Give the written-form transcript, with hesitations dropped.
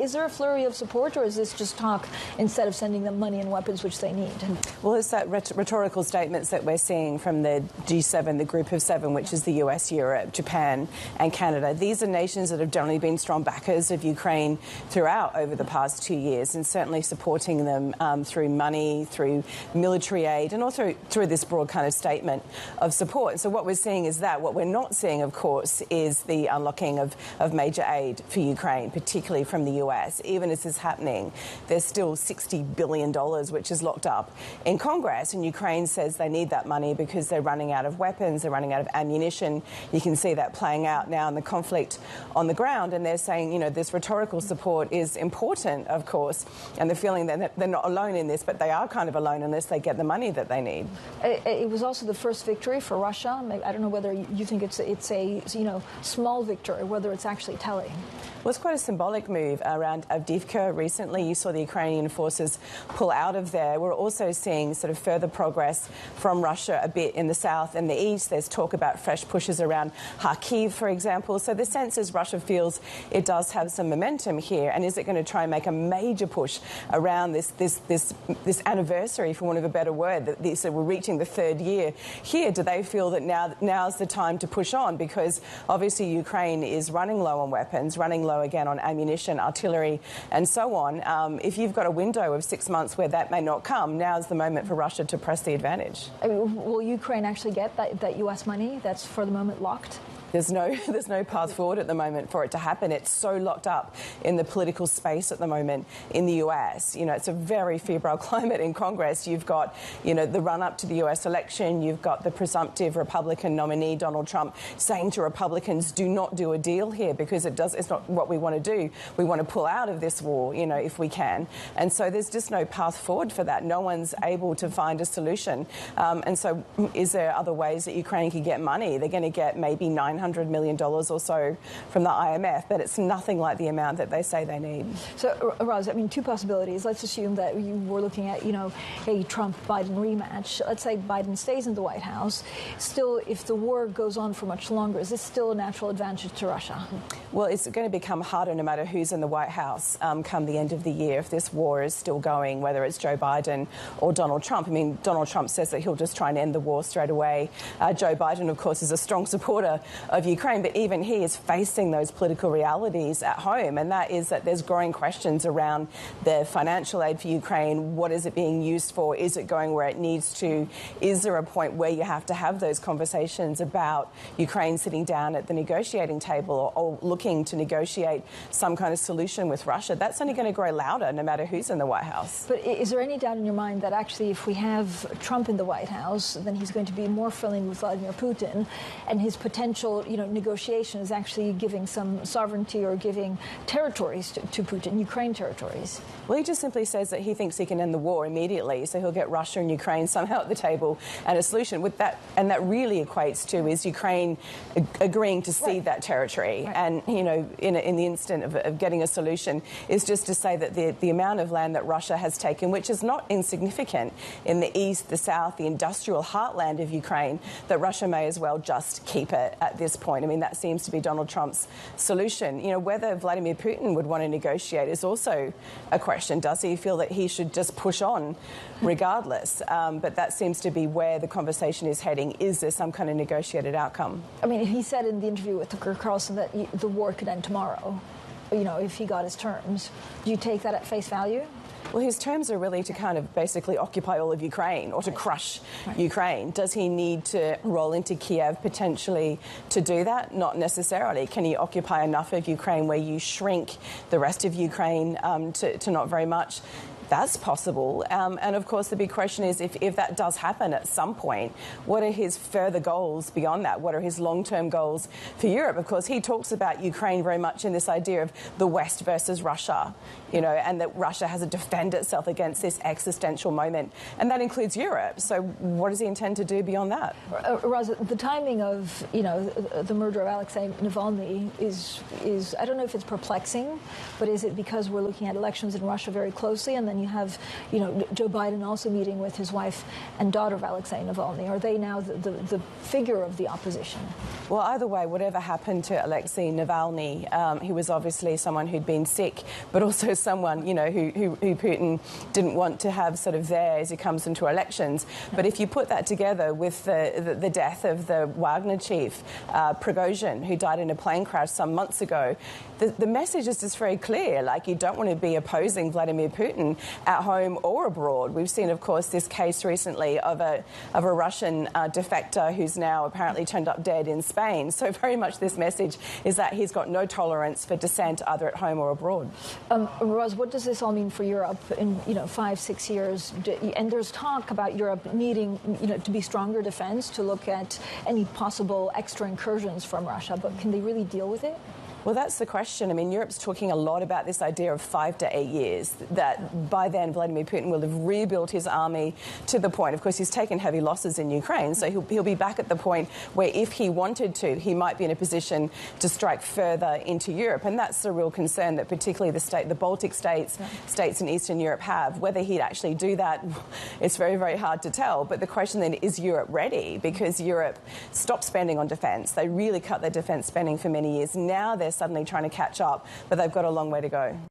Is there a flurry of support, or is this just talk instead of sending them money and weapons, which they need? Well, it's that rhetorical statements that we're seeing from the G7, the Group of Seven, which is the US, Europe, Japan and Canada. These are nations that have generally been strong backers of Ukraine throughout over the past 2 years, and certainly supporting them through money, through military aid, and also through this broad kind of statement of support. And so what we're seeing is that. What we're not seeing, of course, is the unlocking of major aid for Ukraine, particularly from the US. Even as this is happening, there's still $60 billion, which is locked up in Congress, and Ukraine says they need that money because they're running out of weapons, they're running out of ammunition. You can see that playing out now in the conflict on the ground, and they're saying, you know, this rhetorical support is important, of course, and the feeling that they're not alone in this, but they are kind of alone unless they get the money that they need. It was also the first victory for Russia. I don't know whether you think it's a small victory, whether it's actually telling. Well, it's quite a symbolic move around Avdiivka recently. You saw the Ukrainian forces pull out of there. We're also seeing sort of further progress from Russia a bit in the south and the east. There's talk about fresh pushes around Kharkiv, for example. So the sense is Russia feels it does have some momentum here. And is it going to try and make a major push around this anniversary, for want of a better word, that so we're reaching the third year here? Do they feel that now's the time to push on? Because obviously Ukraine is running low on weapons, running low again on ammunition, artillery and so on. If you've got a window of 6 months where that may not come, now's the moment for Russia to press the advantage. I mean, will Ukraine actually get that US money that's for the moment locked? There's no path forward at the moment for it to happen. It's so locked up in the political space at the moment in the US. You know, it's a very febrile climate in Congress. You've got, you know, the run-up to the US election. You've got the presumptive Republican nominee, Donald Trump, saying to Republicans, do not do a deal here because it's not what we want to do. We want to pull out of this war, you know, if we can. And so there's just no path forward for that. No one's able to find a solution. And so is there other ways that Ukraine can get money? They're going to get maybe $900 million or so from the IMF, but it's nothing like the amount that they say they need. So, Roz, I mean, two possibilities. Let's assume that you were looking at, you know, a Trump-Biden rematch. Let's say Biden stays in the White House. Still, if the war goes on for much longer, is this still a natural advantage to Russia? Well, it's going to become harder no matter who's in the White House come the end of the year if this war is still going, whether it's Joe Biden or Donald Trump. I mean, Donald Trump says that he'll just try and end the war straight away. Joe Biden, of course, is a strong supporter of Ukraine, but even he is facing those political realities at home, and that is that there's growing questions around the financial aid for Ukraine. What is it being used for? Is it going where it needs to? Is there a point where you have to have those conversations about Ukraine sitting down at the negotiating table or looking to negotiate some kind of solution with Russia? That's only going to grow louder no matter who's in the White House. But is there any doubt in your mind that actually if we have Trump in the White House, then he's going to be more friendly with Vladimir Putin, and his potential, you know, negotiation is actually giving some sovereignty or giving territories to Putin, Ukraine territories? Well, he just simply says that he thinks he can end the war immediately, so he'll get Russia and Ukraine somehow at the table and a solution with that. And that really equates to is Ukraine agreeing to cede that territory. Right. And, you know, in the instant of getting a solution is just to say that the amount of land that Russia has taken, which is not insignificant in the east, the south, the industrial heartland of Ukraine, that Russia may as well just keep it at this point. I mean, that seems to be Donald Trump's solution. You know, whether Vladimir Putin would want to negotiate is also a question. Does he feel that he should just push on regardless? But that seems to be where the conversation is heading. Is there some kind of negotiated outcome? I mean, he said in the interview with Tucker Carlson that the war could end tomorrow, you know, if he got his terms. Do you take that at face value? Well, his terms are really to kind of basically occupy all of Ukraine or to crush Ukraine. Does he need to roll into Kiev potentially to do that? Not necessarily. Can he occupy enough of Ukraine where you shrink the rest of Ukraine to not very much? That's possible. And of course, the big question is if that does happen at some point, what are his further goals beyond that? What are his long-term goals for Europe? Of course, he talks about Ukraine very much in this idea of the West versus Russia, you know, and that Russia has to defend itself against this existential moment. And that includes Europe. So what does he intend to do beyond that? Roz, the timing of, you know, the murder of Alexei Navalny is I don't know if it's perplexing, but is it because we're looking at elections in Russia very closely and then then you have, Joe Biden also meeting with his wife and daughter of Alexei Navalny. Are they now the figure of the opposition? Well, either way, whatever happened to Alexei Navalny, he was obviously someone who'd been sick, but also someone, who Putin didn't want to have sort of there as he comes into elections. But if you put that together with the death of the Wagner chief, Prigozhin, who died in a plane crash some months ago, the message is just very clear. Like, you don't want to be opposing Vladimir Putin at home or abroad. We've seen, of course, this case recently of a Russian defector who's now apparently turned up dead in Spain. So very much this message is that he's got no tolerance for dissent either at home or abroad. Ros, what does this all mean for Europe in 5-6 years? And there's talk about Europe needing to be stronger defense to look at any possible extra incursions from Russia. But can they really deal with it? Well, that's the question. I mean, Europe's talking a lot about this idea of 5 to 8 years, that by then Vladimir Putin will have rebuilt his army to the point. Of course, he's taken heavy losses in Ukraine, so he'll be back at the point where if he wanted to, he might be in a position to strike further into Europe. And that's the real concern that particularly the Baltic states, states in Eastern Europe have. Whether he'd actually do that, it's very, very hard to tell. But the question then, is Europe ready? Because Europe stopped spending on defence. They really cut their defence spending for many years. Now they're suddenly trying to catch up, but they've got a long way to go.